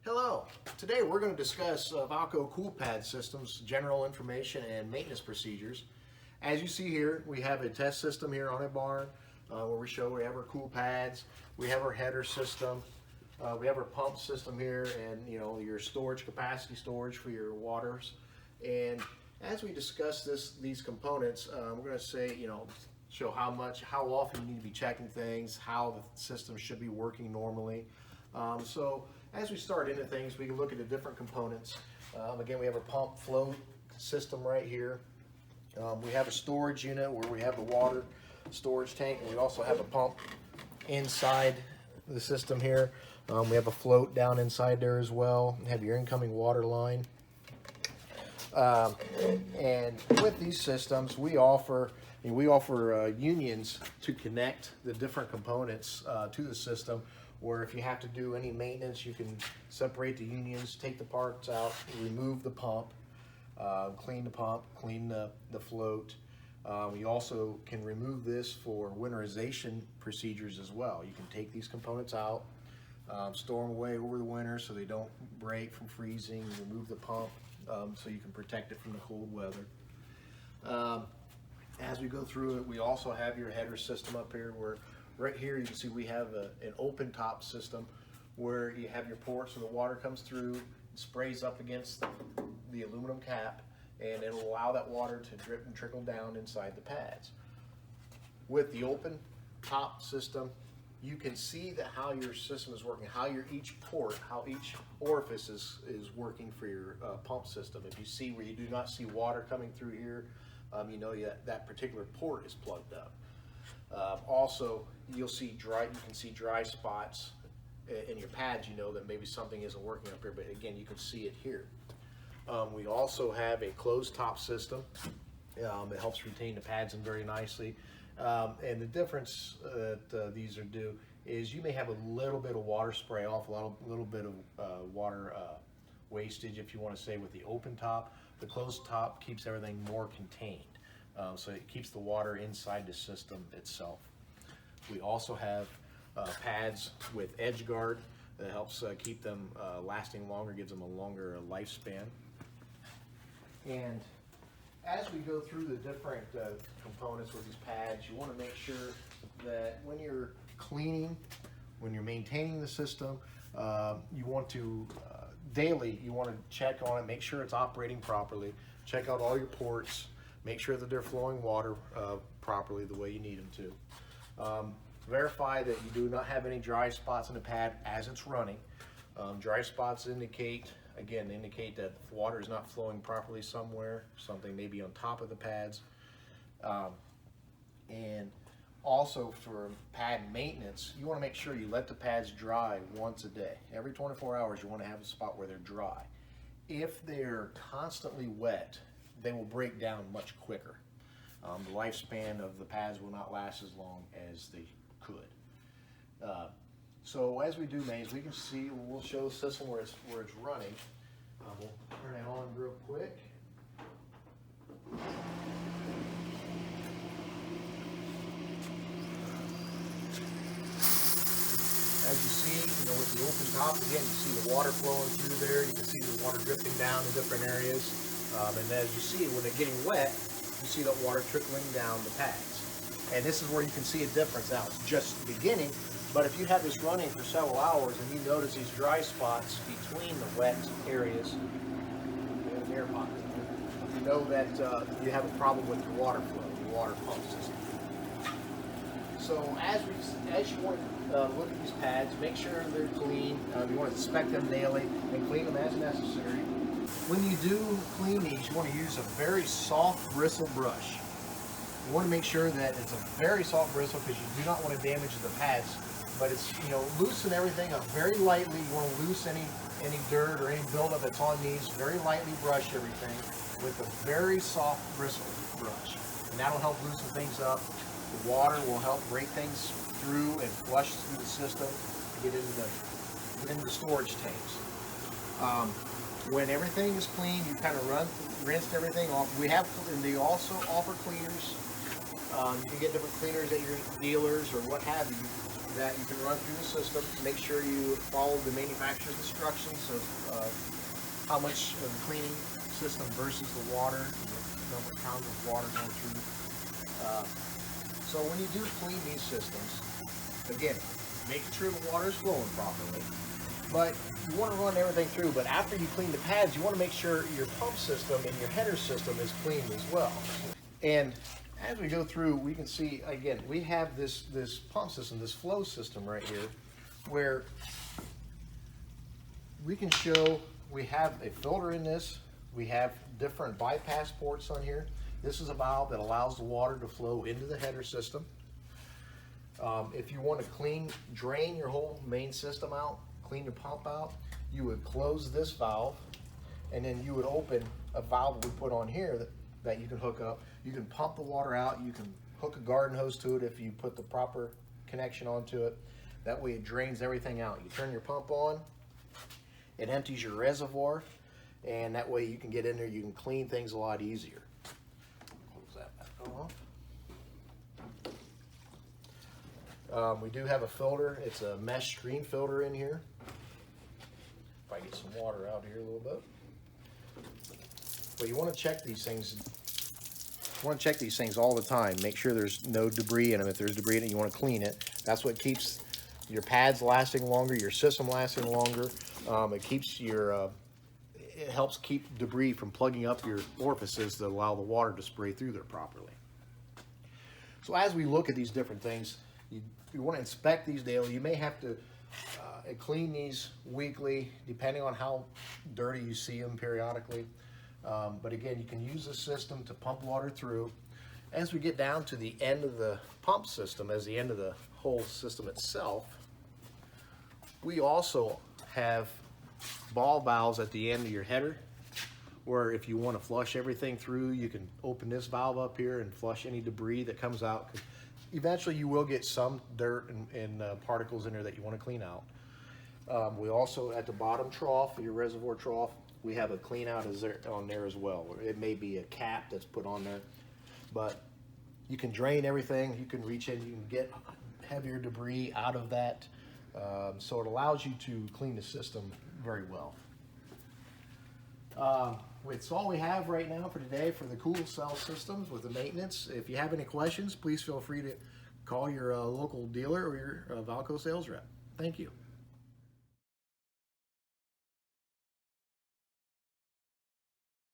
Hello. Today we're going to discuss Valco coolpad systems, general information and maintenance procedures. As you see here, we have a test system here on a barn where we have our cool pads, we have our header system, we have our pump system here, and your storage capacity storage for your waters. And as we discuss these components, we're going to say show how often you need to be checking things, how the system should be working normally. So as we start into things, we can look at the different components. Again, we have a pump flow system right here. We have a storage unit where we have the water storage tank, and we also have a pump inside the system here. We have a float down inside there as well. You have your incoming water line. And with these systems, we offer unions to connect the different components to the system, where if you have to do any maintenance, you can separate the unions, take the parts out, remove the pump, clean the float. You also can remove this for winterization procedures as well. You can take these components out, store them away over the winter so they don't break from freezing, remove the pump so you can protect it from the cold weather. As we go through it, we also have your header system up here, where right here you can see we have an open top system where you have your port so the water comes through, sprays up against the aluminum cap, and it'll allow that water to drip and trickle down inside the pads. With the open top system, you can see how your system is working, how each orifice is working for your pump system. If you see where you do not see water coming through here, you know that particular port is plugged up. Also, you can see dry spots in your pads. You know that maybe something isn't working up here, but again, you can see it here. We also have a closed top system. It helps retain the pads in very nicely. And the difference that these are due is you may have a little bit of water spray off, a little bit of water wastage, if you want to say, with the open top. The closed top keeps everything more contained. So it keeps the water inside the system itself. We also have pads with edge guard that helps keep them lasting longer, gives them a longer lifespan. And as we go through the different components with these pads, you want to make sure that when you're cleaning, when you're maintaining the system, you want to daily, you want to check on it, make sure it's operating properly, check out all your ports, make sure that they're flowing water properly the way you need them to. Verify that you do not have any dry spots in the pad as it's running. Dry spots indicate that water is not flowing properly somewhere, something maybe on top of the pads. And also for pad maintenance, you want to make sure you let the pads dry once a day. Every 24 hours you want to have a spot where they're dry. If they're constantly wet, they will break down much quicker. The lifespan of the pads will not last as long as they could. So as we do mains, we can see, we'll show the system where it's running. We'll turn it on real quick. As you see, with the open top, again, you see the water flowing through there. You can see the water dripping down in different areas. And as you see, when they're getting wet, you see that water trickling down the pads. And this is where you can see a difference. Now, it's just the beginning, but if you have this running for several hours and you notice these dry spots between the wet areas, air pocket, you know that you have a problem with your water flow, your water pump system. So as you want to look at these pads, make sure they're clean. You want to inspect them daily and clean them as necessary. When you do clean these, you want to use a very soft bristle brush. You want to make sure that it's a very soft bristle because you do not want to damage the pads. But it's, loosen everything up very lightly. You want to loosen any dirt or any buildup that's on these. Very lightly brush everything with a very soft bristle brush. And that'll help loosen things up. The water will help break things through and flush through the system to get into the storage tanks. When everything is clean, you kind of rinsed everything off. They also offer cleaners. You can get different cleaners at your dealers or what have you. that you can run through the system. Make sure you follow the manufacturer's instructions of how much of the cleaning system versus the water, the number of pounds of water going through. So when you do clean these systems, again, make sure the water is flowing properly. But you want to run everything through, but after you clean the pads, you want to make sure your pump system and your header system is clean as well. And as we go through, we can see, again, we have this pump system, this flow system right here, where we can show we have a filter in this. We have different bypass ports on here. This is a valve that allows the water to flow into the header system. If you want to drain your whole main system out, clean the pump out, you would close this valve, and then you would open a valve we put on here that you can hook up. You can pump the water out. You can hook a garden hose to it if you put the proper connection onto it. That way it drains everything out. You turn your pump on, it empties your reservoir, and that way you can get in there, you can clean things a lot easier. Close that back off. We do have a filter. It's a mesh screen filter in here. If I get some water out here a little bit. But you want to check these things. You want to check these things all the time. Make sure there's no debris in them. If there's debris in it, you want to clean it. That's what keeps your pads lasting longer, your system lasting longer. It helps keep debris from plugging up your orifices to allow the water to spray through there properly. So as we look at these different things, you want to inspect these daily. You may have to clean these weekly, depending on how dirty you see them periodically. But again, you can use the system to pump water through. As we get down to the end of the pump system, as the end of the whole system itself, we also have ball valves at the end of your header, where if you want to flush everything through, you can open this valve up here and flush any debris that comes out. Eventually you will get some dirt and particles in there that you want to clean out. We also, at the bottom trough, your reservoir trough, we have a clean out on there as well. It may be a cap that's put on there, but you can drain everything. You can reach in, you can get heavier debris out of that. So it allows you to clean the system very well. It's all we have right now for today for the Cool Cell systems with the maintenance. If you have any questions, please feel free to call your local dealer or your Valco sales rep. Thank you.